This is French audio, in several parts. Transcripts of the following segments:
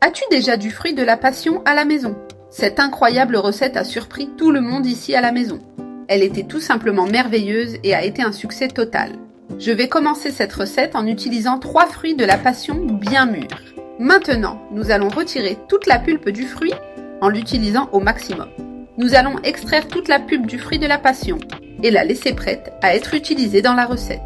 As-tu déjà du fruit de la passion à la maison? Cette incroyable recette a surpris tout le monde ici à la maison. Elle était tout simplement merveilleuse et a été un succès total. Je vais commencer cette recette en utilisant 3 fruits de la passion bien mûrs. Maintenant, nous allons retirer toute la pulpe du fruit en l'utilisant au maximum. Nous allons extraire toute la pulpe du fruit de la passion et la laisser prête à être utilisée dans la recette.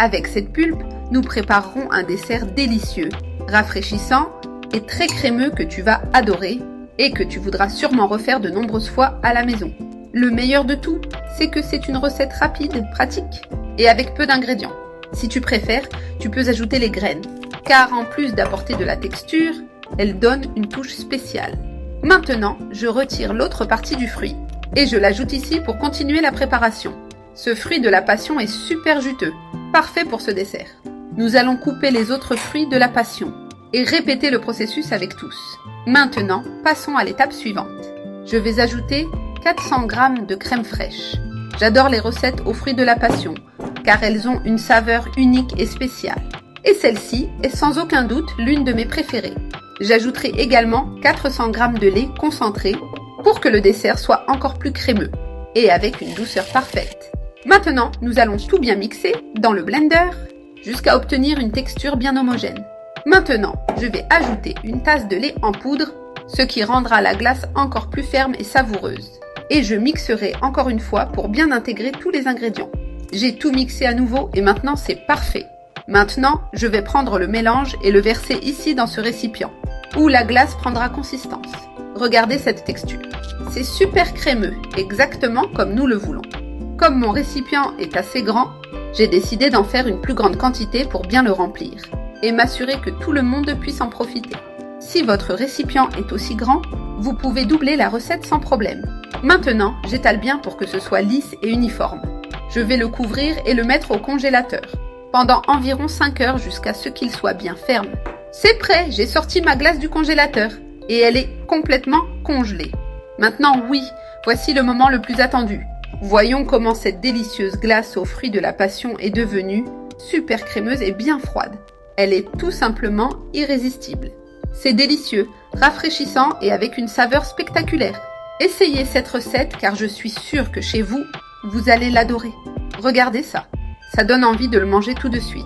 Avec cette pulpe, nous préparerons un dessert délicieux, rafraîchissant et très crémeux que tu vas adorer et que tu voudras sûrement refaire de nombreuses fois à la maison. Le meilleur de tout, c'est que c'est une recette rapide, pratique et avec peu d'ingrédients. Si tu préfères, tu peux ajouter les graines, car en plus d'apporter de la texture, elles donnent une touche spéciale. Maintenant, je retire l'autre partie du fruit et je l'ajoute ici pour continuer la préparation. Ce fruit de la passion est super juteux, parfait pour ce dessert. Nous allons couper les autres fruits de la passion et répéter le processus avec tous. Maintenant, passons à l'étape suivante. Je vais ajouter 400 g de crème fraîche. J'adore les recettes aux fruits de la passion, car elles ont une saveur unique et spéciale. Et celle-ci est sans aucun doute l'une de mes préférées. J'ajouterai également 400 g de lait concentré pour que le dessert soit encore plus crémeux et avec une douceur parfaite. Maintenant, nous allons tout bien mixer dans le blender jusqu'à obtenir une texture bien homogène. Maintenant, je vais ajouter une tasse de lait en poudre, ce qui rendra la glace encore plus ferme et savoureuse. Et je mixerai encore une fois pour bien intégrer tous les ingrédients. J'ai tout mixé à nouveau et maintenant c'est parfait. Maintenant, je vais prendre le mélange et le verser ici dans ce récipient, où la glace prendra consistance. Regardez cette texture. C'est super crémeux, exactement comme nous le voulons. Comme mon récipient est assez grand, j'ai décidé d'en faire une plus grande quantité pour bien le remplir et m'assurer que tout le monde puisse en profiter. Si votre récipient est aussi grand, vous pouvez doubler la recette sans problème. Maintenant, j'étale bien pour que ce soit lisse et uniforme. Je vais le couvrir et le mettre au congélateur pendant environ 5 heures jusqu'à ce qu'il soit bien ferme. C'est prêt, j'ai sorti ma glace du congélateur et elle est complètement congelée. Maintenant, oui, voici le moment le plus attendu. Voyons comment cette délicieuse glace aux fruits de la passion est devenue super crémeuse et bien froide. Elle est tout simplement irrésistible. C'est délicieux, rafraîchissant et avec une saveur spectaculaire. Essayez cette recette car je suis sûre que chez vous, vous allez l'adorer. Regardez ça, ça donne envie de le manger tout de suite.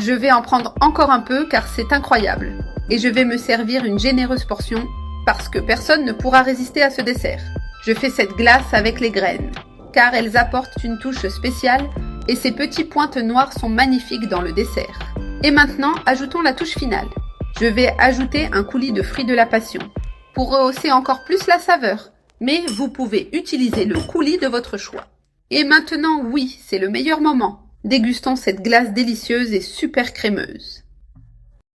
Je vais en prendre encore un peu car c'est incroyable. Et je vais me servir une généreuse portion parce que personne ne pourra résister à ce dessert. Je fais cette glace avec les graines car elles apportent une touche spéciale et ces petites pointes noires sont magnifiques dans le dessert. Et maintenant, ajoutons la touche finale. Je vais ajouter un coulis de fruits de la passion pour rehausser encore plus la saveur. Mais vous pouvez utiliser le coulis de votre choix. Et maintenant, oui, c'est le meilleur moment. Dégustons cette glace délicieuse et super crémeuse.